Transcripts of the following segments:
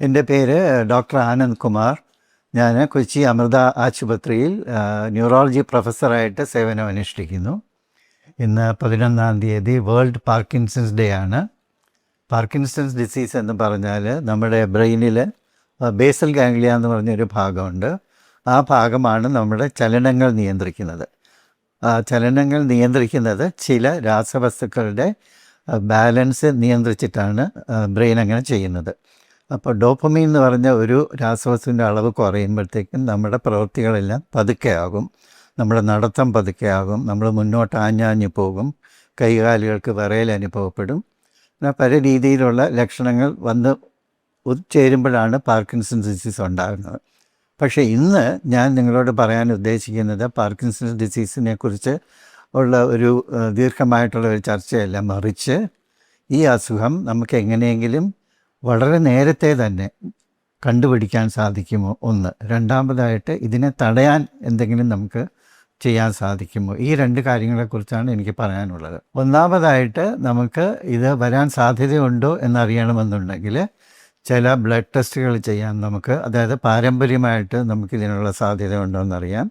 എൻ്റെ പേര് ഡോക്ടർ ആനന്ദ് കുമാർ. ഞാൻ കൊച്ചി അമൃത ആശുപത്രിയിൽ ന്യൂറോളജി പ്രൊഫസറായിട്ട് സേവനമനുഷ്ഠിക്കുന്നു. ഇന്ന് 11-ാം തീയതി വേൾഡ് പാർക്കിൻസൺസ് ഡേ ആണ്. പാർക്കിൻസൺസ് ഡിസീസ് എന്ന് പറഞ്ഞാൽ നമ്മുടെ ബ്രെയിനിൽ ബേസൽ ഗാംഗ്ലിയ എന്ന് പറഞ്ഞൊരു ഭാഗമുണ്ട്. ആ ഭാഗമാണ് നമ്മുടെ ചലനങ്ങൾ നിയന്ത്രിക്കുന്നത്. ചലനങ്ങൾ നിയന്ത്രിക്കുന്നത് ചില രാസവസ്തുക്കളുടെ ബാലൻസ് നിയന്ത്രിച്ചിട്ടാണ് ബ്രെയിൻ അങ്ങനെ ചെയ്യുന്നത്. അപ്പോൾ ഡോപ്പമീൻ എന്ന് പറഞ്ഞ ഒരു രാസവസ്തുവിൻ്റെ അളവ് കുറയുമ്പോഴത്തേക്കും നമ്മുടെ പ്രവൃത്തികളെല്ലാം പതുക്കെയാകും, നമ്മുടെ നടത്തം പതുക്കെയാകും, നമ്മൾ മുന്നോട്ട് ആഞ്ഞാഞ്ഞു പോകും, കൈകാലുകൾക്ക് വിറയൽ അനുഭവപ്പെടും. പല രീതിയിലുള്ള ലക്ഷണങ്ങൾ വന്ന് ചേരുമ്പോഴാണ് പാർക്കിൻസൺസ് ഡിസീസ് ഉണ്ടാകുന്നത്. പക്ഷേ ഇന്ന് ഞാൻ നിങ്ങളോട് പറയാൻ ഉദ്ദേശിക്കുന്നത് പാർക്കിൻസൺസ് ഡിസീസിനെ കുറിച്ച് ഉള്ള ഒരു ദീർഘമായിട്ടുള്ള ഒരു ചർച്ചയല്ല, മറിച്ച് ഈ അസുഖം നമുക്ക് എങ്ങനെയെങ്കിലും വളരെ നേരത്തെ തന്നെ കണ്ടുപിടിക്കാൻ സാധിക്കുമോ ഒന്ന്, രണ്ടാമതായിട്ട് ഇതിനെ തടയാൻ എന്തെങ്കിലും നമുക്ക് ചെയ്യാൻ സാധിക്കുമോ, ഈ രണ്ട് കാര്യങ്ങളെക്കുറിച്ചാണ് എനിക്ക് പറയാനുള്ളത്. ഒന്നാമതായിട്ട് നമുക്ക് ഇത് വരാൻ സാധ്യതയുണ്ടോ എന്നറിയണമെന്നുണ്ടെങ്കിൽ ചില ബ്ലഡ് ടെസ്റ്റുകൾ ചെയ്യാം നമുക്ക്. അതായത് പാരമ്പര്യമായിട്ട് നമുക്കിതിനുള്ള സാധ്യത ഉണ്ടോ എന്നറിയാം.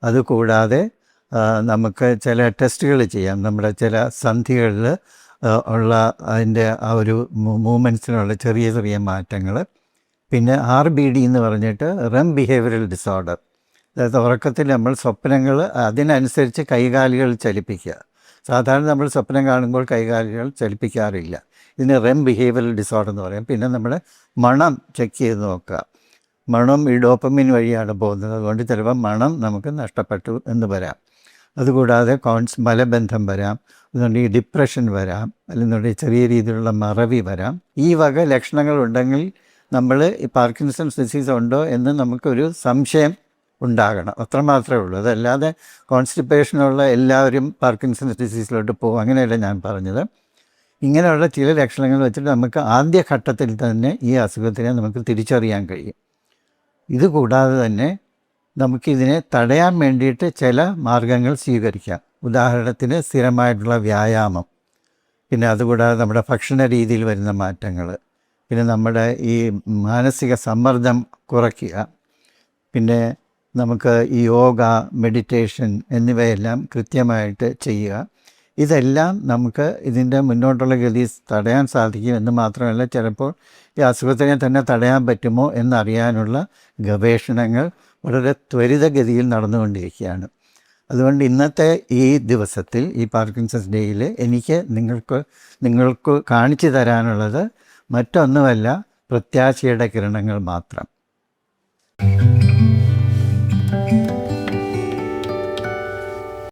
അതുകൂടാതെ നമുക്ക് ചില ടെസ്റ്റുകൾ ചെയ്യാം, നമ്മുടെ ചില സന്ധികളിൽ ഉള്ള അതിൻ്റെ ആ ഒരു മൂവ്മെൻറ്റ്സിനുള്ള ചെറിയ ചെറിയ മാറ്റങ്ങൾ. പിന്നെ RBD എന്ന് പറഞ്ഞിട്ട് റെം ബിഹേവിയറൽ ഡിസോർഡർ, അതായത് ഉറക്കത്തിൽ നമ്മൾ സ്വപ്നങ്ങൾ അതിനനുസരിച്ച് കൈകാലുകൾ ചലിപ്പിക്കുക. സാധാരണ നമ്മൾ സ്വപ്നം കാണുമ്പോൾ കൈകാലുകൾ ചലിപ്പിക്കാറില്ല. ഇതിന് റെം ബിഹേവിയറൽ ഡിസോർഡർ എന്ന് പറയും. പിന്നെ നമ്മുടെ മണം ചെക്ക് ചെയ്ത് നോക്കുക. മണം ഈ ഡോപ്പമിൻ വഴിയാണ് പോകുന്നത്, അതുകൊണ്ട് ചിലപ്പോൾ മണം നമുക്ക് നഷ്ടപ്പെട്ടു എന്ന് വരാം. അതുകൂടാതെ മലബന്ധം വരാം, അതുകൊണ്ട് ഈ ഡിപ്രഷൻ വരാം, അല്ലെന്നുണ്ടെങ്കിൽ ചെറിയ രീതിയിലുള്ള മറവി വരാം. ഈ വക ലക്ഷണങ്ങളുണ്ടെങ്കിൽ നമ്മൾ ഈ പാർക്കിൻസൺസ് ഡിസീസ് ഉണ്ടോ എന്ന് നമുക്കൊരു സംശയം ഉണ്ടാകണം, അത്രമാത്രമേ ഉള്ളൂ. അതല്ലാതെ കോൺസ്റ്റിപ്പേഷനുള്ള എല്ലാവരും പാർക്കിൻസൺസ് ഡിസീസിലോട്ട് പോകും അങ്ങനെയല്ല ഞാൻ പറഞ്ഞത്. ഇങ്ങനെയുള്ള ചില ലക്ഷണങ്ങൾ വെച്ചിട്ട് നമുക്ക് ആദ്യഘട്ടത്തിൽ തന്നെ ഈ അസുഖത്തിനെ നമുക്ക് തിരിച്ചറിയാൻ കഴിയും. ഇതുകൂടാതെ തന്നെ നമുക്കിതിനെ തടയാൻ വേണ്ടിയിട്ട് ചില മാർഗങ്ങൾ സ്വീകരിക്കാം. ഉദാഹരണത്തിന് സ്ഥിരമായിട്ടുള്ള വ്യായാമം, പിന്നെ അതുകൂടാതെ നമ്മുടെ ഭക്ഷണ രീതിയിൽ വരുന്ന മാറ്റങ്ങൾ, പിന്നെ നമ്മുടെ ഈ മാനസിക സമ്മർദ്ദം കുറയ്ക്കുക, പിന്നെ നമുക്ക് ഈ യോഗ, മെഡിറ്റേഷൻ എന്നിവയെല്ലാം കൃത്യമായിട്ട് ചെയ്യുക. ഇതെല്ലാം നമുക്ക് ഇതിൻ്റെ മുന്നോട്ടുള്ള ഗതി തടയാൻ സാധിക്കും എന്ന് മാത്രമല്ല, ചിലപ്പോൾ ഈ അസുഖത്തിനെ തന്നെ തടയാൻ പറ്റുമോ എന്നറിയാനുള്ള ഗവേഷണങ്ങൾ വളരെ ത്വരിതഗതിയിൽ നടന്നുകൊണ്ടിരിക്കുകയാണ്. അതുകൊണ്ട് ഇന്നത്തെ ഈ ദിവസത്തിൽ, ഈ പാർക്കിൻസൺസ് ഡേയിൽ എനിക്ക് നിങ്ങൾക്ക് കാണിച്ചു തരാനുള്ളത് മറ്റൊന്നുമല്ല, പ്രത്യാശയുടെ കിരണങ്ങൾ മാത്രം.